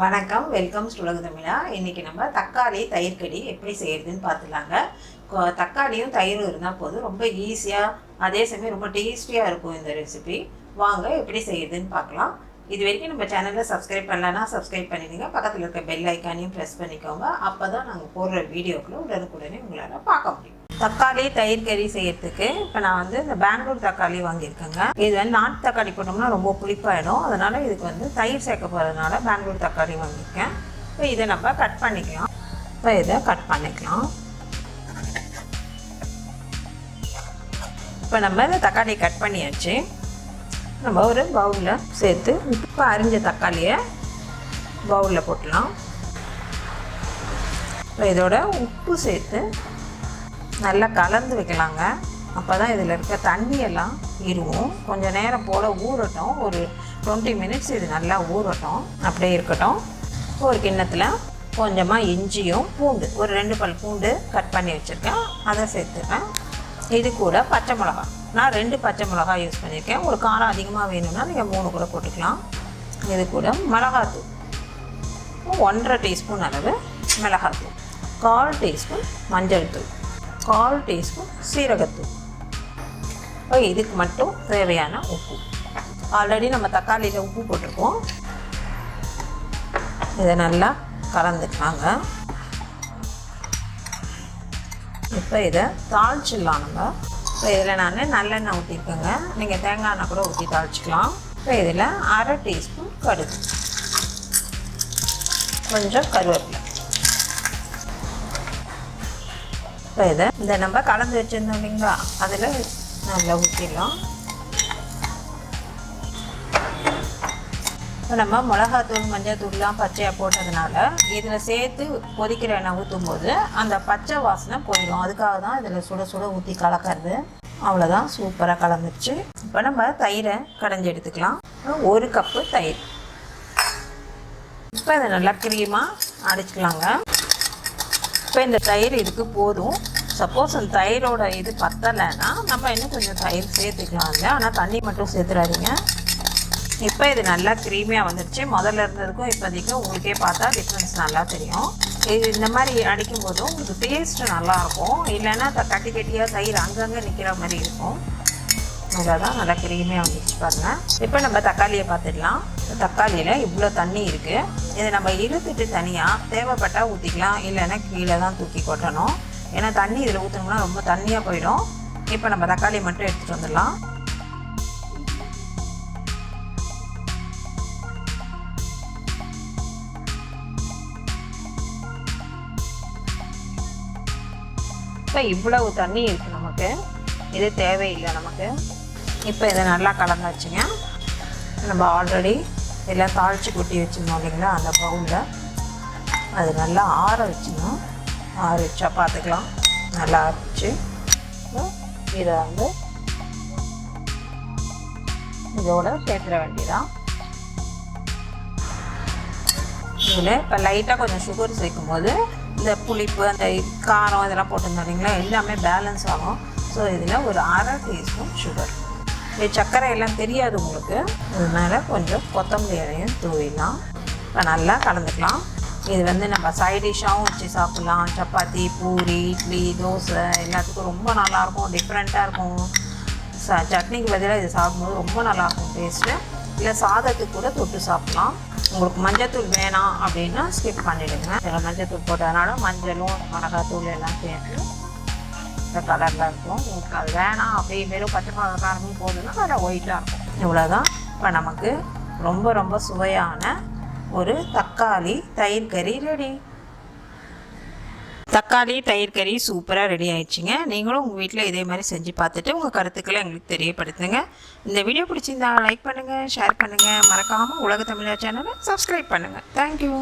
வணக்கம், welcome to ulaga thamizha. இன்றைக்கி நம்ம தக்காளி தயிர் கறி எப்படி செய்கிறதுன்னு பார்த்துலாங்க. தக்காளியும் தயிரும் இருந்தால் போதும், ரொம்ப ஈஸியாக அதே சமயம் ரொம்ப டேஸ்டியாக இருக்கும் இந்த ரெசிபி. வாங்க எப்படி செய்கிறதுன்னு பார்க்கலாம். இது வரைக்கும் நம்ம சேனலில் சப்ஸ்கிரைப் பண்ணலன்னா சப்ஸ்கிரைப் பண்ணிடுங்க. பக்கத்தில் இருக்க பெல் ஐக்கானையும் ப்ரெஸ் பண்ணிக்கோங்க. அப்போ தான் நாங்கள் போடுற வீடியோக்களை உடனுக்குடனே உங்களால் பார்க்க முடியும். தக்காளி தயிர் கறி செய்யறதுக்கு இப்போ நான் இந்த பெங்களூர் தக்காளி வாங்கியிருக்கேங்க. இது நாட்டு தக்காளி போட்டோம்னா ரொம்ப புளிப்பாயிடும். அதனால் இதுக்கு தயிர் சேர்க்க போகிறதுனால பெங்களூர் தக்காளி வாங்கியிருக்கேன். இப்போ இதை நம்ம கட் பண்ணிக்கலாம். இப்போ இதை கட் பண்ணிக்கலாம். இப்போ நம்ம இந்த தக்காளியை கட் பண்ணியாச்சு. நம்ம ஒரு பவுலில் சேர்த்து இப்போ அரிஞ்ச தக்காளியை பவுலில் போட்டலாம். இப்போ இதோட உப்பு சேர்த்து நல்லா கலந்து வைக்கலாங்க. அப்போ தான் இதில் இருக்க தண்ணியெல்லாம் இருவும். கொஞ்சம் நேரம் போல் ஊறட்டும். ஒரு 20 மினிட்ஸ் இது நல்லா ஊறட்டும். அப்படியே இருக்கட்டும். ஒரு கிண்ணத்தில் கொஞ்சமாக இஞ்சியும் பூண்டு, ஒரு 2 பல் பூண்டு கட் பண்ணி வச்சுருக்கேன், அதை சேர்த்துக்கிறேன். இது கூட பச்சை மிளகா, நான் 2 பச்சை மிளகா யூஸ் பண்ணியிருக்கேன். ஒரு காரம் அதிகமாக வேணும்னா நீங்கள் 3 கூட போட்டுக்கலாம். இது கூட மிளகாத்தூள் 1.5 டீஸ்பூன் அளவு மிளகாத்தூள், 1/4 டீஸ்பூன் மஞ்சள் தூள், 1/4 டீஸ்பூன் சீரகத்தூள். இதுக்கு மட்டும் தேவையான உப்பு. ஆல்ரெடி நம்ம தக்காளியில் உப்பு போட்டிருக்கோம். இதை நல்லா கலந்துக்கலாங்க. இப்போ இதை தாளிச்சிடலாம் நம்ம. இப்போ இதில் நான் நல்லெண்ணெய் ஊற்றிருக்கேங்க. நீங்கள் தேங்காய் எண்ணெய் கூட ஊற்றி தாளிச்சிக்கலாம். இப்போ இதில் 1/2 டீஸ்பூன் கடுகு, கொஞ்சம் கருவேப்பிலை. இப்போ இதை நம்ம கலந்து வச்சுருந்தோம் இல்லைங்களா, அதில் நல்லா ஊற்றிடலாம். இப்போ நம்ம மிளகாத்தூள் மஞ்சள் தூள்லாம் பச்சையாக போட்டதுனால இதில் சேர்த்து கொதிக்கிற எண்ணெய் ஊற்றும் போது அந்த பச்சை வாசனை போயிடும். அதுக்காக தான் இதில் சுட சுட ஊற்றி கலக்கிறது. அவ்வளோதான், சூப்பராக கலந்துருச்சு. இப்போ நம்ம தயிரை கடைஞ்சி எடுத்துக்கலாம். 1 கப்பு தயிர். இப்போ இதை நல்லா க்ரீமாக அடிச்சுக்கலாங்க. இப்போ இந்த தயிர் இதுக்கு போதும். சப்போஸ் அந்த தயிரோட இது பத்தலைன்னா நம்ம இன்னும் கொஞ்சம் தயிர் சேர்த்துக்கலாம். இல்லை, ஆனால் தண்ணி மட்டும் சேர்த்துடாதீங்க. இப்போ இது நல்லா க்ரீமியாக வந்துடுச்சு. முதல்ல இருந்ததுக்கும் இப்போதைக்கும் உங்களுக்கே பார்த்தா டிஃப்ரென்ஸ் நல்லா தெரியும். இது இந்த மாதிரி அடிக்கும்போதும் உங்களுக்கு டேஸ்ட்டு நல்லாயிருக்கும். இல்லைன்னா கட்டி கட்டியாக தயிர் அங்கங்கே நிற்கிற மாதிரி இருக்கும். அவ்வளோதான், நல்லா க்ரீமியாக வந்துடுச்சு பாருங்கள். இப்போ நம்ம தக்காளியை பார்த்துடலாம். தக்காளியில் இவ்வளோ தண்ணி இருக்குது. இதை நம்ம இழுத்துட்டு தனியாக தேவைப்பட்டால் ஊற்றிக்கலாம், இல்லைன்னா கீழே தான் தூக்கி கொட்டணும். ஏன்னா தண்ணி இதில் ஊற்றணும்னா ரொம்ப தண்ணியாக போயிடும். இப்போ நம்ம தக்காளியை மட்டும் எடுத்துகிட்டு வந்துடலாம். இப்போ இவ்வளவு தண்ணி இருக்குது நமக்கு, இது தேவையில்லை நமக்கு. இப்போ இதை நல்லா கலந்தாச்சுங்க. நம்ம ஆல்ரெடி எல்லாம் தாளித்து கொட்டி வச்சுருந்தோம் இல்லைங்களா, அந்த பவுலில் அது நல்லா ஆற வச்சுக்கணும். ஆற வச்சா பார்த்துக்கலாம். நல்லா ஆறிச்சு. இதை இதோட சேர்த்துட வேண்டியதான். இதில் இப்போ லைட்டாக கொஞ்சம் சுகர் சேர்க்கும் போது இந்த புளிப்பு அந்த காரம் இதெல்லாம் போட்டிருந்தோம் இல்லைங்களா, எல்லாமே பேலன்ஸ் ஆகும். ஸோ இதில் ஒரு 1/2 டீஸ்பூன் சுகர். இது சர்க்கரை எல்லாம் தெரியாது உங்களுக்கு, அதனால் கொஞ்சம் கொத்தமல்லி இலையும் தூவிடலாம். இப்போ நல்லா கலந்துக்கலாம். இது நம்ம சைட் டிஷ்ஷாகவும் வச்சு சாப்பிட்லாம். சப்பாத்தி, பூரி, இட்லி, தோசை எல்லாத்துக்கும் ரொம்ப நல்லாயிருக்கும். டிஃப்ரெண்ட்டாக இருக்கும். சட்னிக்கு பதிலாக இது சாப்பிடும்போது ரொம்ப நல்லாயிருக்கும் டேஸ்ட்டு. இல்லை சாதத்துக்கு கூட தொட்டு சாப்பிட்லாம். உங்களுக்கு மஞ்சத்தூள் வேணாம் அப்படின்னா ஸ்கிப் பண்ணிவிடுங்க. இதில் மஞ்சத்தூள் போட்டதுனால மஞ்சளும் மிளகாத்தூள் எல்லாம் சேர்த்து இந்த கலரில் இருக்கும். உங்களுக்கு அது வேணாம் அப்படியே வெறும் பச்சை மிளகா காரமும் போதுன்னா நல்லா ஒயிட்டாக இருக்கும். இவ்வளோதான். இப்போ நமக்கு ரொம்ப ரொம்ப சுவையான ஒரு தக்காளி தயிர் கறி ரெடி. தக்காளி தயிர் கறி சூப்பராக ரெடி ஆயிடுச்சுங்க. நீங்களும் உங்கள் வீட்டில் இதே மாதிரி செஞ்சு பார்த்துட்டு உங்கள் கருத்துக்களை எங்களுக்கு தெரியப்படுத்துங்க. இந்த வீடியோ பிடிச்சிருந்தா லைக் பண்ணுங்கள், ஷேர் பண்ணுங்கள். மறக்காமல் ulaga thamizha சேனலை சப்ஸ்கிரைப் பண்ணுங்கள். தேங்க்யூ.